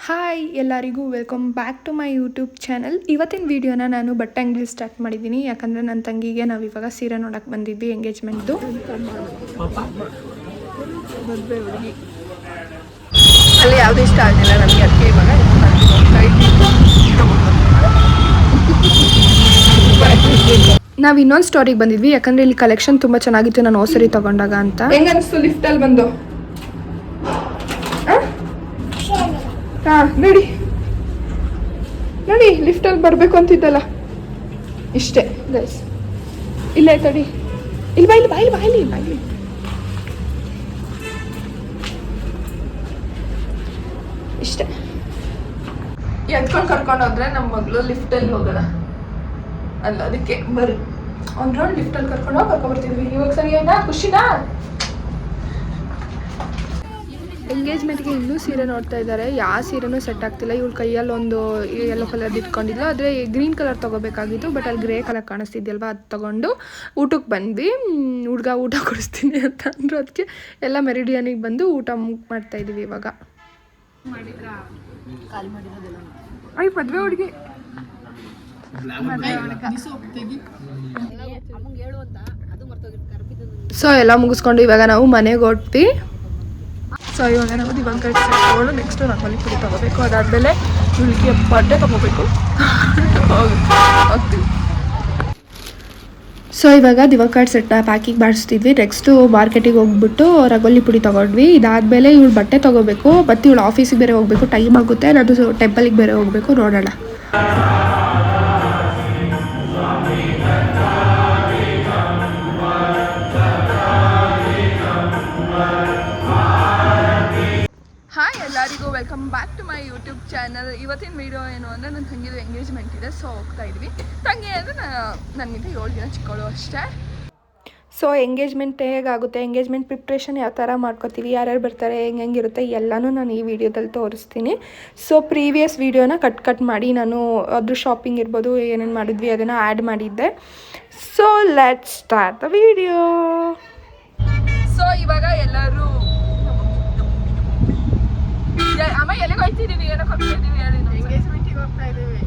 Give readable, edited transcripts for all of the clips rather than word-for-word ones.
Hi ಎಲ್ಲರಿಗೂ welcome back to my YouTube channel. ಇವತ್ತಿನ ವಿಡಿಯೋನ ನಾನು ಬಟ್ಟೆ ಅಂಗಡಿ ಸ್ಟಾರ್ಟ್ ಮಾಡಿದ್ದೀನಿ. ಯಾಕಂದರೆ ನನ್ನ ತಂಗಿಗೆ ನಾವು ಇವಾಗ ಸೀರೆ ನೋಡೋಕ್ಕೆ ಬಂದಿದ್ವಿ ಎಂಗೇಜ್ಮೆಂಟ್ದು. ಅಲ್ಲಿ ಯಾವುದೂ ಇಷ್ಟ ಆಗಲಿಲ್ಲ ನನಗೆ, ಅದಕ್ಕೆ ಇವಾಗ ನಾವು ಇನ್ನೊಂದು ಸ್ಟೋರಿಗೆ ಬಂದಿದ್ವಿ. ಯಾಕಂದರೆ ಇಲ್ಲಿ ಕಲೆಕ್ಷನ್ ತುಂಬ ಚೆನ್ನಾಗಿತ್ತು ನಾನು ಹೋಸರಿ ತೊಗೊಂಡಾಗ ಅಂತ. ಹೆಂಗೆ ಅನಿಸ್ತು ಲಿಫ್ಟಲ್ಲಿ ಬಂದು? ಹಾಂ ನೋಡಿ ನೋಡಿ, ಲಿಫ್ಟಲ್ಲಿ ಬರಬೇಕು ಅಂತಿದ್ದಲ್ಲ, ಇಷ್ಟೇ ಗೈಸ್. ಇಲ್ಲೇ ತಡಿ, ಇಲ್ಲಿ ಬಾಯ್ಲಿ ಬಾಯ್ಲಿ ಬಾಯ್ಲಿ ಬಾಯ್ಲಿ. ಇಷ್ಟೇ ಎತ್ಕೊಂಡು ಕರ್ಕೊಂಡು ಹೋದ್ರೆ ನಮ್ಮ ಮಗಳು ಲಿಫ್ಟಲ್ಲಿ ಹೋಗೋಣ ಅಲ್ಲ, ಅದಕ್ಕೆ ಬರ್ರಿ ಒಂದು ರೌಂಡ್ ಲಿಫ್ಟಲ್ಲಿ ಕರ್ಕೊಂಡ್ಬರ್ತಿದ್ವಿ. ಇವಾಗ ಸರಿ ಆಯ್ತಾ? ಖುಷಿನಾ? ಎಂಗೇಜ್ಮೆಂಟ್ಗೆ ಇನ್ನೂ ಸೀರೆ ನೋಡ್ತಾ ಇದ್ದಾರೆ. ಯಾವ ಸೀರೆನೂ ಸೆಟ್ ಆಗ್ತಿಲ್ಲ. ಇವಳು ಕೈಯಲ್ಲಿ ಒಂದು ಯೆಲ್ಲೋ ಕಲರ್ದು ಇಟ್ಕೊಂಡಿಲ್ಲ, ಆದರೆ ಗ್ರೀನ್ ಕಲರ್ ತೊಗೋಬೇಕಾಗಿತ್ತು. ಬಟ್ ಅಲ್ಲಿ ಗ್ರೇ ಕಲರ್ ಕಾಣಿಸ್ತಿದ್ಯಲ್ವ, ಅದು ತೊಗೊಂಡು ಊಟಕ್ಕೆ ಬಂದ್ವಿ. ಹುಡುಗ ಊಟ ಕೊಡಿಸ್ತೀನಿ ಅಂತ ಅಂದರು. ಅದಕ್ಕೆ ಎಲ್ಲ ಮೆರಿಡಿಯನಿಗೆ ಬಂದು ಊಟ ಮಾಡ್ತಾಯಿದ್ದೀವಿ ಇವಾಗ. ಅಯ್ಯ ಮದುವೆ ಹುಡುಗಿ ಸೊ ಎಲ್ಲ ಮುಗಿಸ್ಕೊಂಡು ಇವಾಗ ನಾವು ಮನೆಗೆ ಹೊಟ್ವಿ. ಸೊ ಇವಾಗ ನಾವು ದಿವಾನ್ ಕಟ್ ತಗೊಂಡು ನೆಕ್ಸ್ಟ್ ರಂಗೋಲಿ ಪುಡಿ ತೊಗೋಬೇಕು. ಅದಾದಮೇಲೆ ಇವಳಿಗೆ ಬಟ್ಟೆ ತೊಗೋಬೇಕು, ಹೋಗ್ತೀವಿ. ಸೊ ಇವಾಗ ದಿವಾನ್ ಕಾರ್ಡ್ ಸೆಟ್ ಪ್ಯಾಕಿಂಗ್ ಮಾಡಿಸ್ತಿದ್ವಿ. ನೆಕ್ಸ್ಟು ಮಾರ್ಕೆಟಿಗೆ ಹೋಗ್ಬಿಟ್ಟು ರಂಗೋಲಿ ಪುಡಿ ತೊಗೊಂಡ್ವಿ. ಇದಾದಮೇಲೆ ಇವಳು ಬಟ್ಟೆ ತೊಗೋಬೇಕು, ಮತ್ತು ಇವಳು ಆಫೀಸಿಗೆ ಬೇರೆ ಹೋಗಬೇಕು, ಟೈಮ್ ಆಗುತ್ತೆ. ನಾನು ಟೆಂಪಲಿಗೆ ಬೇರೆ ಹೋಗಬೇಕು, ನೋಡೋಣ. ಹಾಯ್ ಎಲ್ಲರಿಗೂ welcome back to my YouTube channel. ಇವತ್ತಿನ ವೀಡಿಯೋ ಏನು ಅಂದರೆ ನನ್ನ ತಂಗಿದು ಎಂಗೇಜ್ಮೆಂಟ್ ಇದೆ. ಸೊ ಹೋಗ್ತಾ ಇದ್ವಿ. ತಂಗಿ ಅಂದರೆ ನನಗಿಂತ 7 ದಿನ ಚಿಕ್ಕವಳು ಅಷ್ಟೇ. ಸೊ ಎಂಗೇಜ್ಮೆಂಟ್ ಹೇಗಾಗುತ್ತೆ, ಎಂಗೇಜ್ಮೆಂಟ್ ಪ್ರಿಪ್ರೇಷನ್ ಯಾವ ಥರ ಮಾಡ್ಕೋತೀವಿ, ಯಾರ್ಯಾರು ಬರ್ತಾರೆ, ಹೆಂಗಿರುತ್ತೆ ಎಲ್ಲನೂ ನಾನು ಈ ವಿಡಿಯೋದಲ್ಲಿ ತೋರಿಸ್ತೀನಿ. ಸೊ ಪ್ರೀವಿಯಸ್ ವೀಡಿಯೋನ ಕಟ್ ಮಾಡಿ ನಾನು ಅದ್ರ ಶಾಪಿಂಗ್ ಇರ್ಬೋದು, ಏನೇನು ಮಾಡಿದ್ವಿ ಅದನ್ನು ಆ್ಯಡ್ ಮಾಡಿದ್ದೆ. So let's start the video. So ಇವಾಗ ಎಲ್ಲರೂ ಅಮ್ಮ ಎಲ್ಲಿಗೆ ಹೋಗ್ತಿದ್ದೀವಿ, ಏನಕ್ಕೆ ಹೋಗ್ತಾ ಇದ್ದೀವಿ ಹೇಳಿ? ಎಂಗೇಜ್ಮೆಂಟಿಗೆ ಹೋಗ್ತಾ ಇದ್ದೀವಿ.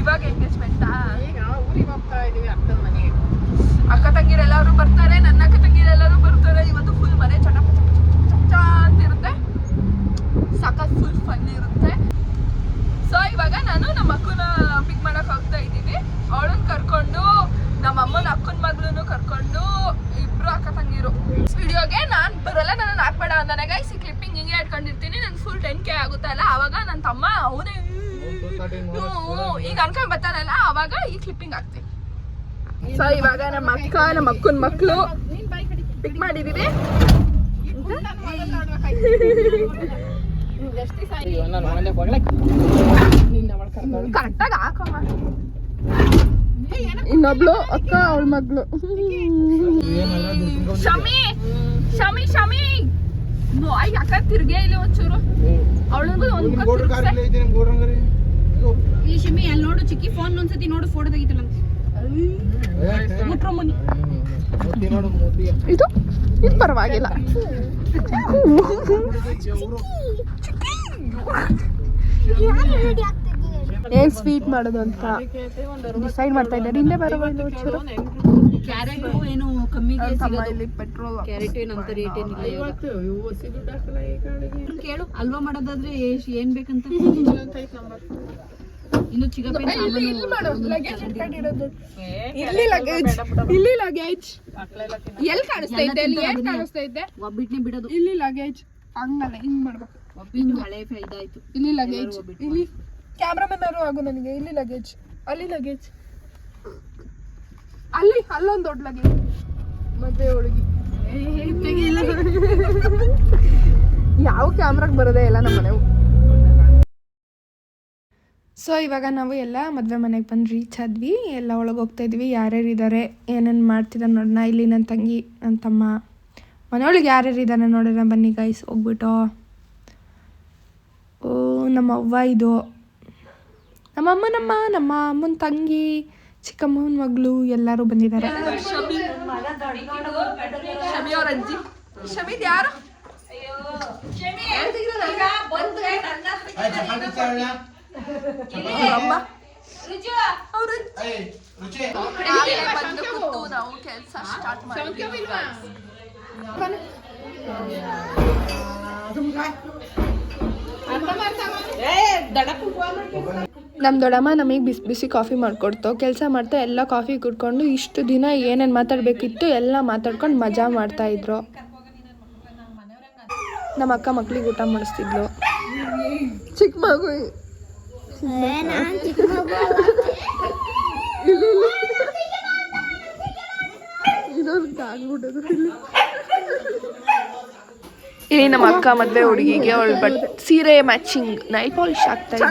ಇವಾಗ ಎಂಗೇಜ್ಮೆಂಟಾ? ಈಗ ಊರಿಗೆ ಹೋಗ್ತಾ ಇದ್ದೀವಿ, ಅಕ್ಕನ ಮನೆಗೆ. ಅಕ್ಕ ತಂಗಿರೆಲ್ಲರೂ ಬರ್ತಾರೆ, ನನ್ನ ಅಕ್ಕ ತಂಗಿರೆಲ್ಲರೂ ಬರ್ತಾರೆ. ಇವತ್ತು ಫುಲ್ ಮನೆ ಚಟ ಚಟ ಅಂತಿರುತ್ತೆ, ಸಖತ್ ಫುಲ್ ಫನ್ ಇರುತ್ತೆ. ಸೊ ಇವಾಗ ನಾನು ನಮ್ಮ ಅಕ್ಕನ ಪಿಕ್ ಮಾಡಕ್ಕೆ ಹೋಗ್ತಾ ಇದ್ದೀವಿ. ಅವಳನ್ನ ಕರ್ಕೊಂಡು ನಮ್ಮ ಅಮ್ಮನ ಅಕ್ಕನ ಮಗಳೂ ಕರ್ಕೊಂಡು ಇಬ್ರು ಅಕ್ಕ ತಂಗಿರು. ವಿಡಿಯೋಗೆ ನಾನು ಬರೋಲ್ಲ, ನನ್ನ ಹಾಕ್ಬೇಡ ಅಂದಾನೆ ಗೈಸ್. ಈ ಕ್ಲಿಪ್ಪಿಂಗ್ ಹಿಂಗೆ ಇಟ್ಕೊಂಡಿರ್ತೀನಿ. ನನ್ನ ಫುಲ್ 10K ಆಗುತ್ತಲ್ಲ, ಆವಾಗ ನನ್ನ ತಮ್ಮ ಅವನೇ ಈಗ ಅನ್ಕೊಂಡ್ ಬರ್ತಾನಲ್ಲ, ಅವಾಗ ಈ ಕ್ಲಿಪ್ಪಿಂಗ್ ಹಾಕ್ತೀನಿ. ಸೊ ಇವಾಗ ನಮ್ಮ ಅಕ್ಕ ನಮ್ಮ ಅಕ್ಕನ ಮಕ್ಕಳು ಪಿಕ್ ಮಾಡಿದೀವಿ. ಕರೆಕ್ಟಾಗಿ ಹಾಕಮ್ಮ. ಇನ್ನೊಬ್ಳು ಅಕ್ಕ ಅವಳ ಮಗಳು ಶಮಿ ಶಮಿ ಶಮಿ ಅಕ್ಕ ತಿರ್ಗೇ ಇಲ್ಲಿ ಒಂಚೂರು ಅವಳಿಗೂ ಈ ಶಮಿ ಅಲ್ಲಿ ನೋಡು, ಚಿಕ್ಕಿ ಫೋನ್ ಒಂದ್ಸತಿ ನೋಡು, ಫೋಟೋ ತೆಗಿತಲ್ಲ ಇದು ಇದು ಪರವಾಗಿಲ್ಲ. ಏನ್ ಸ್ವೀಟ್ ಮಾಡೋದು ಅಂತ ಡಿಸೈಡ್ ಮಾಡ್ತಾ ಇದ್ದಾರೆ. ಇಲ್ಲೇ ಬರೋದು ಕ್ಯಾರೆಟ್ ಏನು ಕಮ್ಮಿಗೆ ಸಿಗೋದು, ಪೆಟ್ರೋಲ್ ಕ್ಯಾರೆಟ್ ಏನು ಅಂತ ರೇಟ್ ಏನಿಲ್ಲ. ಕೇಳು, ಅಲ್ವಾ ಮಾಡೋದಾದ್ರೆ ಏನ್ ಬೇಕಂತ. ಇನ್ನು ಚಿಗಪೆ ಇಲ್ಲಿ ಲಗೇಜ್ ಎಲ್ಲಿ ಕಾಣಿಸ್ತೈತೆ, ಎಲ್ಲಿ ಏನ್ ಕಾಣಿಸ್ತೈತೆ, ಒಬ್ಬಿಟ್ನೆ ಬಿಡೋದು. ಇಲ್ಲಿ ಲಗೇಜ್ ಹಂಗಲ್ಲ, ಹಿಂಗ್ ಮಾಡ್ಬೇಕು. ಒಬ್ಬಿಟ್ಟು ಹಳೆ ಇದಾಯ್ತು. ಇಲ್ಲಿ ಲಗೇಜ್, ಇಲ್ಲಿ ಕ್ಯಾಮ್ರಾಮನ್ ಅವರು ಆಗು ನನಗೆ. ಇಲ್ಲಿ ಲಗೇಜ್, ಅಲ್ಲಿ ಲಗೇಜ್, ಅಲ್ಲಿ ಅಲ್ಲೊಂದು ದೊಡ್ಡ ಲಗೇಜ್, ಮದುವೆ ಹುಡುಗಿ. ಯಾವ ಕ್ಯಾಮ್ರಾಗೆ ಬರೋದೇ ಇಲ್ಲ ನಮ್ಮ ಮನೆವು. ಸೊ ಇವಾಗ ನಾವು ಎಲ್ಲ ಮದುವೆ ಮನೆಗೆ ಬಂದು ರೀಚ್ ಆದ್ವಿ. ಎಲ್ಲ ಒಳಗೆ ಹೋಗ್ತಾ ಇದ್ವಿ. ಯಾರ್ಯಾರು ಇದ್ದಾರೆ, ಏನೇನು ಮಾಡ್ತಿದ್ದಾರೆ ನೋಡೋಣ. ಇಲ್ಲಿ ನನ್ನ ತಂಗಿ, ನನ್ನ ತಮ್ಮ, ಮನೆಯೊಳಗೆ ಯಾರ್ಯಾರು ಇದ್ದಾರೆ ನೋಡೋಣ ಬನ್ನಿ ಗೈಸ್. ಹೋಗ್ಬಿಟ್ಟು ನಮ್ಮ ಅವ್ವ, ಇದು ನಮ್ಮ ಅಮ್ಮನ ತಂಗಿ, ಚಿಕ್ಕಮ್ಮನ ಮಗಳು ಎಲ್ಲರೂ ಬಂದಿದ್ದಾರೆ. ಶಮಿ ಅವ್ರ ಅಜ್ಜಿ. ಶಮಿದ್ ಯಾರು? ಅಮ್ಮ ಅವರು ಬಂದು ಕೂತು ನಾವು ಕೆಲಸ ಸ್ಟಾರ್ಟ್ ಮಾಡಿದ್ವಿ. ನಮ್ಮ ದೊಡ್ಡಮ್ಮ ನಮಗೆ ಬಿಸಿ ಬಿಸಿ ಕಾಫಿ ಮಾಡಿಕೊಡ್ತು. ಕೆಲಸ ಮಾಡ್ತಾ ಎಲ್ಲ ಕಾಫಿ ಕುಡ್ಕೊಂಡು ಇಷ್ಟು ದಿನ ಏನೇನು ಮಾತಾಡಬೇಕಿತ್ತು ಎಲ್ಲ ಮಾತಾಡ್ಕೊಂಡು ಮಜಾ ಮಾಡ್ತಾಯಿದ್ರು. ನಮ್ಮ ಅಕ್ಕ ಮಕ್ಳಿಗೆ ಊಟ ಮಾಡಿಸ್ತಿದ್ಲು. ಚಿಕ್ಕ ಮಗು ಇಲ್ಲಿ ನಮ್ಮ ಅಕ್ಕ ಮದ್ವೆ ಹುಡುಗಿಗೆ ಅವಳು ಬಟ್ ಸೀರೆ ಮ್ಯಾಚಿಂಗ್ ನೈಲ್ ಪಾಲಿಶ್ ಆಗ್ತಾ ಇದೆ.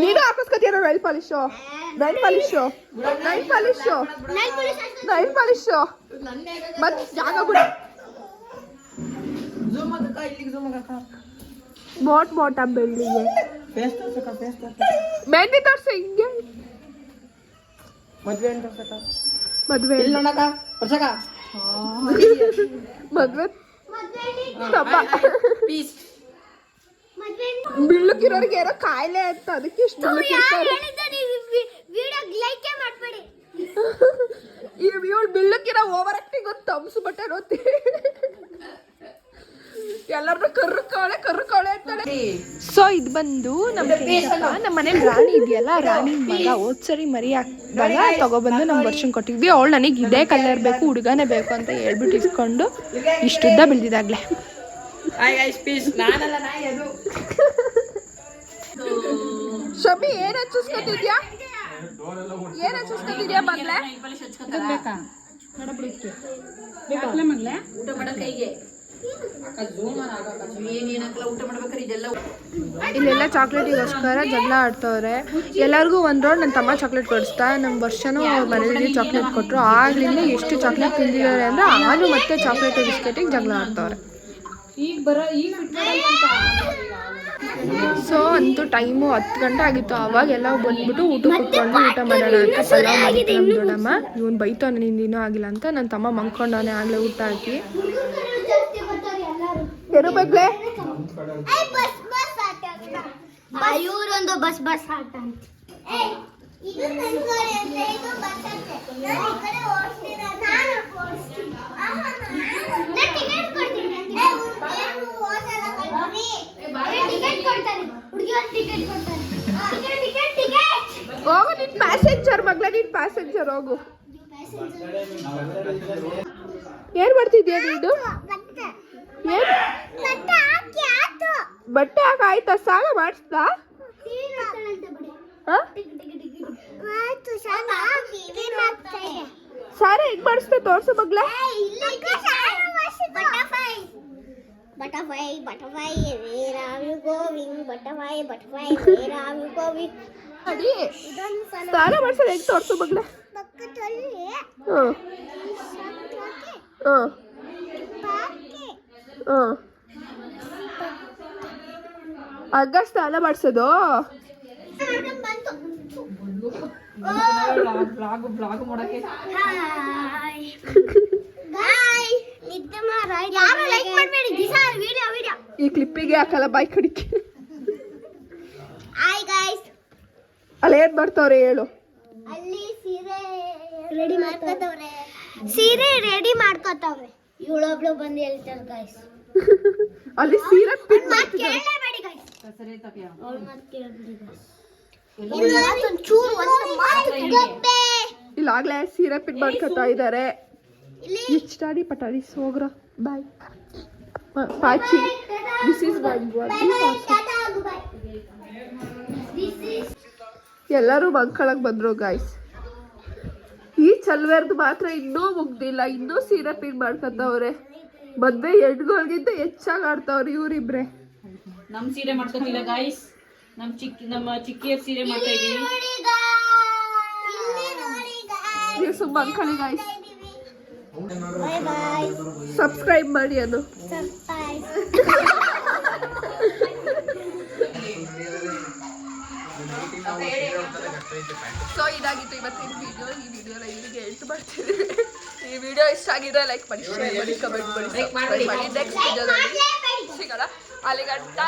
ನೀನು ಹಾಕಿಸ್ಕೊತೀರ nail polish? Nail polish nail polish nail polish ಮತ್ತೆ ಜಾಗ ಬಿಡ. ಮೋಟ್ ಮೋಟ ಬೆಳ್ಳಿಗೆ ಮೆಹಂದಿ ತೋರ್ಸ. ಹಿಂಗೆ ಮದ್ವೆ ಮದ್ವೆ ಮದ್ವೆ ಬಿಳ್ಳುಕಿರೋರ್ಗೆ ಏನೋ ಕಾಯಿಲೆ ಅಂತ ಅದಕ್ಕೆ ಇಷ್ಟು ಇವಳು ಬಿಳ್ಳುಕಿರೋ ಓವರ್ ಆಕ್ಟಿಂಗ್ ಗೊತ್ತು. ತಮ್ಸು ಬಟ್ಟೆ ನೋಡ್ತಿ ಎಲ್ಲರನ್ನೂ ಕರ್ರು ಕಾಳೆ ಅಂತಾಳೆ. ಸೊ ಇದು ಬಂದು ನಮ್ಮ ಮನೇಲಿ ರಾಣಿ ಇದೆಯಲ್ಲ, ರಾಣಿ ಮಗ ಹೋದ್ಸರಿ ಮರಿ ಹಾಕಿದಾಗ ತಗೊಬಂದು ನಮ್ಮ ವರ್ಷನ್ ಕೊಟ್ಟಿದ್ವಿ. ಅವಳು ನನಗೆ ಇದೇ ಕಲರ್ ಬೇಕು, ಹುಡುಗನೇ ಬೇಕು ಅಂತ ಹೇಳ್ಬಿಟ್ಟು ಇಸ್ಕೊಂಡು ಇಷ್ಟುದ್ದ ಬೆಳೆದಿದ್ದಾಗಲೇ. ಶಮಿ ಏನ್ ಹಚ್ಚಿಸ್ಕೊತಿದ್ಯಾ? ಏನ್ ಹಚ್ಚಿಸ್ಕೊತಿದ್ಯಾ ಮಗ್ಲೆ? ಇಲ್ಲೆಲ್ಲ ಚಾಕ್ಲೇಟಿಗೋಸ್ಕರ ಜಗಳ ಆಡ್ತವ್ರೆ. ಎಲ್ಲರಿಗೂ ಒಂದು ರೌಂಡ್ ನನ್ನ ತಮ್ಮ ಚಾಕ್ಲೇಟ್ ಕೊಡಿಸ್ತಾ, ನಮ್ಮ ವರ್ಷನೂ ಮನೇಲಿ ಚಾಕ್ಲೇಟ್ ಕೊಟ್ಟರು. ಆಗ್ಲಿಂದ ಎಷ್ಟು ಚಾಕ್ಲೇಟ್ ತಿಂದಿದ್ದಾರೆ ಅಂದರೆ ಆನು ಮತ್ತೆ ಚಾಕ್ಲೇಟ್ ಬಿಸ್ಕೆಟಿಗೆ ಜಗಳ ಆಡ್ತವ್ರೆ. ಸೊ ಅಂತೂ ಟೈಮು 10 ಗಂಟೆ ಆಗಿತ್ತು. ಅವಾಗೆಲ್ಲ ಬಂದ್ಬಿಟ್ಟು ಊಟ ಕುತ್ಕೊಂಡು ಊಟ ಮಾಡೋಣ ಅಂತ ಪಲಾವ್ ಮಾಡಿತ್ತು ನಮ್ಮ ದೊಡ್ಡಮ್ಮ. ಇವನು ಬೈತಾನೆ ನಿಂದಿನೂ ಆಗಿಲ್ಲ ಅಂತ. ನನ್ನ ತಮ್ಮ ಮಂಕೊಂಡವನೇ ಆಗಲೇ ಊಟ ಹಾಕಿ. ಬಗ್ಲೆ ಇವರೊಂದು ಬಸ್ ಆಟ ಹೋಗು. ನಿನ್ ಪ್ಯಾಸೆಂಜರ್ ಮಗ್ಲ, ನಿನ್ ಪ್ಯಾಸೆಂಜರ್ ಹೋಗು. ಏನ್ ಮಾಡ್ತಿದ್ಯಾ ನೀನು? ಬಟ್ಟೆ ಹಾಕ ಆಯ್ತಾ? ಸಾಲ ಮಾಡಿಸ್ತಾ? ಸಾರ ಹೆಂಗ್ ಮಾಡಿಸ್ತಾ ತೋರ್ಸು ಮಗ್ಲ. Butterfly, butterfly, where are you going? Butterfly, butterfly, where are you going? ಅಡಿ ಸ್ನಾನ ಮಾಡ್ಸೋದು ಹೆಂಗೆ ತೋರಿಸು ಮಗ್ಲ. ಹಗ್ಗ ಸ್ನಾನ ಮಾಡಿಸೋದು. ಈ ಕ್ಲಿಪ್ಪಿಗೆ ಹಾಕಲ್ಲ ಬಾಯ್ ಕಡಿಕೆ. ಅಲ್ಲಿ ಏನ್ ಮಾಡ್ತಾವ್ರೆ ಹೇಳು? ಅಲ್ಲಿ ಸೀರೆ ರೆಡಿ ಮಾಡ್ಕೋತಾವ್ರೆ. ಇವಳೊಬ್ಳು ಬಂದು ಹೇಳ್ತಾರೆ ಗಾಯ್ಸ್. ಅಲ್ಲಿ ಸೀರೆ ಪಿನ್ ಮಾಡ್ತಿದ್ದಾರೆ. ಇಲ್ಲಾಗ್ಲೇ ಸೀರೆ ಪಿನ್ ಮಾಡ್ಕೋತಾ ಇದ್ದಾರೆ. ಇಚ್ಟಾಡಿ ಪಟಾಡಿ ಸೋಗ್ರ ಬಾಯ್ ಪಾಚಿ. ದಿಸ್ ಇಸ್ ಎಲ್ಲರೂ ಮಲ್ಕೊಳಕ್ ಬಂದ್ರು ಗಾಯ್ಸ್. ಈ ಚಲ್ವೇರ್ದು ಮಾತ್ರ ಇನ್ನೂ ಮುಗ್ದಿಲ್ಲ. ಇನ್ನೂ ಸೀರೆ ಪಿನ್ ಮಾಡ್ಕೊತವ್ರೆ. ಮದ್ವೆ ಹೆಣ್ಗಳಿಗಿಂತ ಹೆಚ್ಚಾಗಿ ಆಡ್ತಾವ್ರೆ ಇವ್ರಿಬ್ರೆ. ನಮ್ ಸೀರೆ ಮಾಡ್ಕೊತಿಲ್ಲ ಗಾಯ್ಸ್. ನಮ್ಮ ಚಿಕ್ಕಿಯರ್ ಸೀರೆ ಮಾಡ್ತಾ ಇದೀವಿ. ನೀವು ಸುಮ್ಮ ಮಲ್ಕೊಳ್ಳಿ ಗಾಯ್ಸ್. ಸಬ್ಸ್ಕ್ರೈಬ್ ಮಾಡಿ ಅದು. ಸೊ ಇದಾಗಿತ್ತು ಇವತ್ತಿನ ವಿಡಿಯೋ. ಈ ವಿಡಿಯೋನ ಇಲ್ಲಿಗೆ ಎಂಟು ಮಾಡ್ತಿದ್ದೀವಿ. ಈ ವಿಡಿಯೋ ಇಷ್ಟ ಆಗಿದ್ರೆ ಲೈಕ್ ಮಾಡಿ, ಶೇರ್ ಮಾಡಿ, ಕಮೆಂಟ್ ಮಾಡಿ, ನೆಕ್ಸ್ಟ್ ವಿಡಿಯೋದಲ್ಲಿ ಸಿಗೋಣ. ಅಲ್ಲಿಗಂಟ